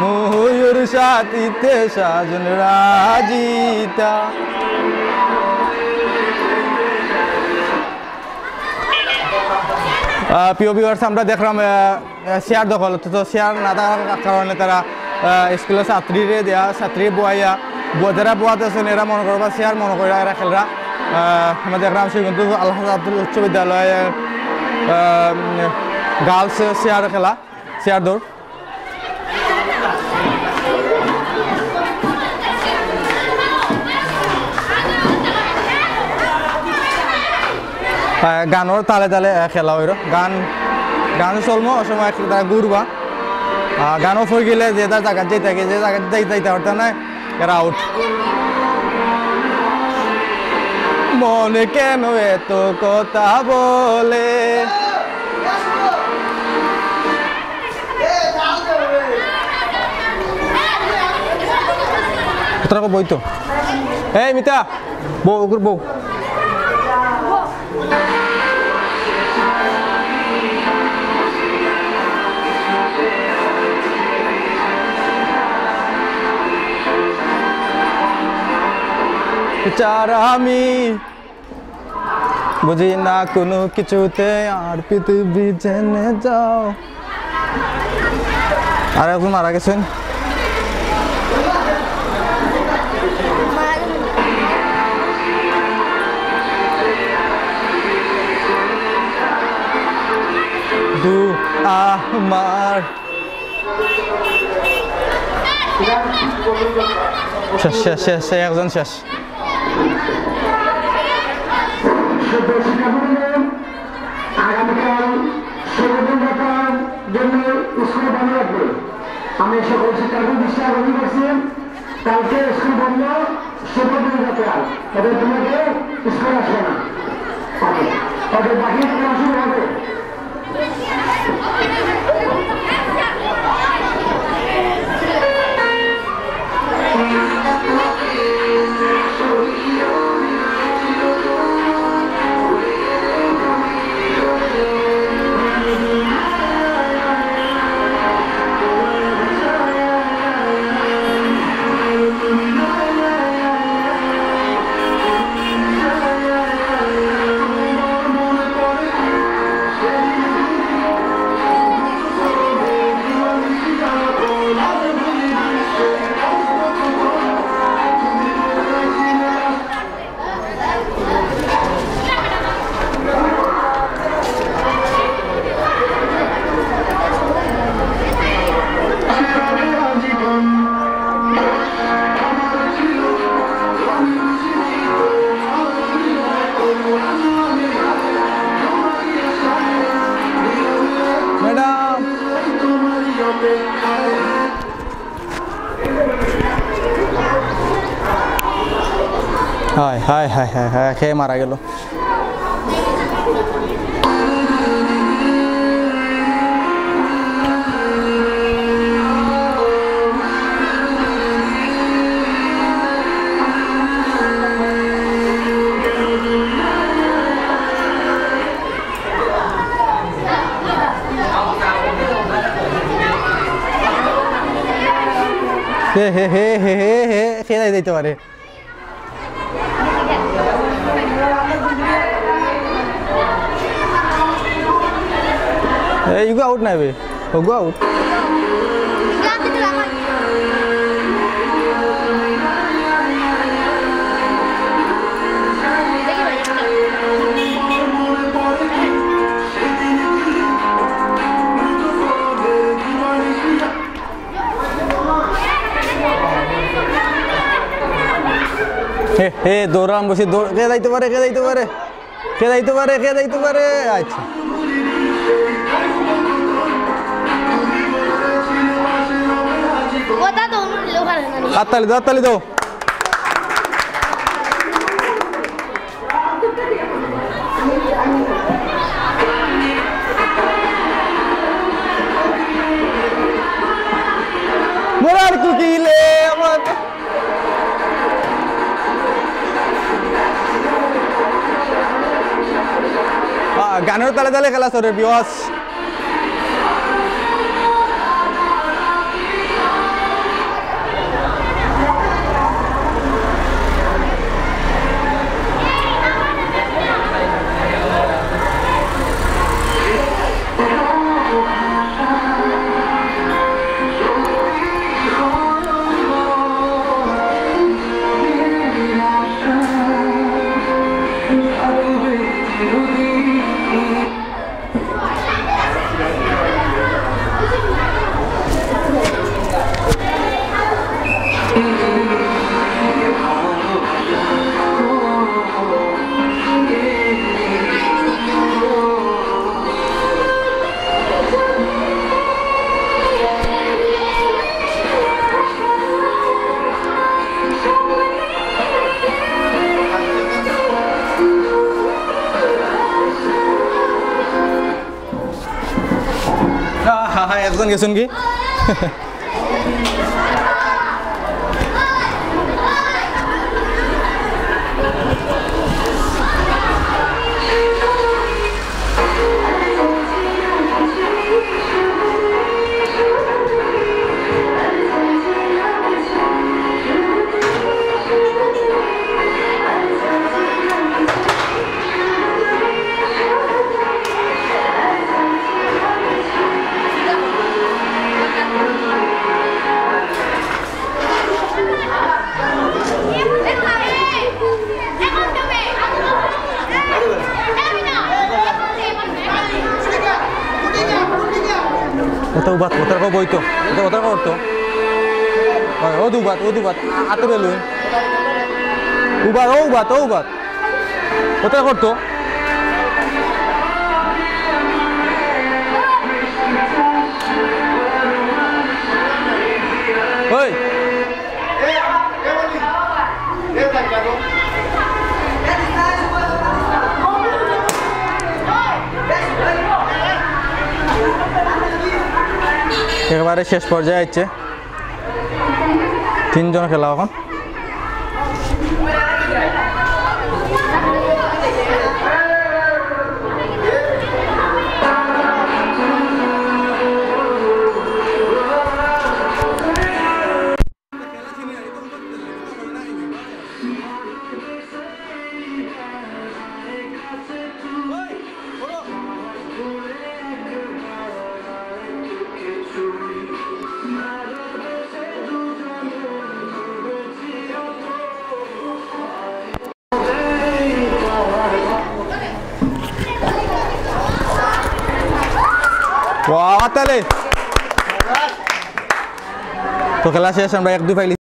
ময়ূর সাথীতে সাজন রাজিতা। প্রিয় ভিউয়ার্স, আমরা দেখলাম শেয়ার দখল, তো শেয়ার না থাকার কারণে তারা স্কুলের ছাত্রীরে দেয়া ছাত্রী বয়াইয়া যারা বোয়াতে আছেন এরা মনে করবা শেয়ার মনে করে এরা খেলরা। আমরা দেখলাম সে কিন্তু আল্লাহ আব্দুল উচ্চ বিদ্যালয়ের গার্লস শেয়ার খেলা, শেয়ার দৌড়। গানোর তালে তালে খেলা হইল, গান চলমো সময় তারা ঘুরবা, গানও ফই গেলে যে তার জায়গা যেতে থাকে, যে জায়গা যাইতে পারতাম না এরা আউট। মনে কেন এত কথা বলে, বই তো এই মিতা বউ বউ চার আমি বুঝি না কোনো কিছুতে আর পৃথিবী জেনে যাও। আর এখন মারা গেছেন দু আমার শেষ শেষ শেষ একজন শেষ। আগামীকাল সর্বদিনতার জন্য স্কুল বন্ধ রাখবে। আমি সকল শিক্ষার্থী দৃষ্টি আকর্ষণ করছি, কালকে স্কুল বন্ধ, সর্বদিনতার এবার তোমাকে স্কুল আসবে না, ওদের বাকি পড়াশোনা হবে। হায় হায় হায় হায় হায় খেয়ে মারা গেল। হে হে হে হে হে হে খেয়ে দিতে পারে। You go out now, baby. Oh, go out. হে দৌড়াম বসে কে যাইতে পারে, কে যাইতে পারে, কে যাইতে পারে, কে যাইতে পারে। আচ্ছা হাততালি দাও, হাততালি দাও। মোরার কুকিলে আমার গানের তালে তালে খেলা সরে বিওয়াস। একজন গেছেন কি Ito ubat, water ko boy to. Ito water ko to. Oh, ubat. Ato belun. Ubat. Water ko to. Hoy. একেবারে শেষ পর্যায়ে আছে তিনজন খেলা এখন Wah, tale. তো খেলা শেষ আমরা 1-2 ফাইল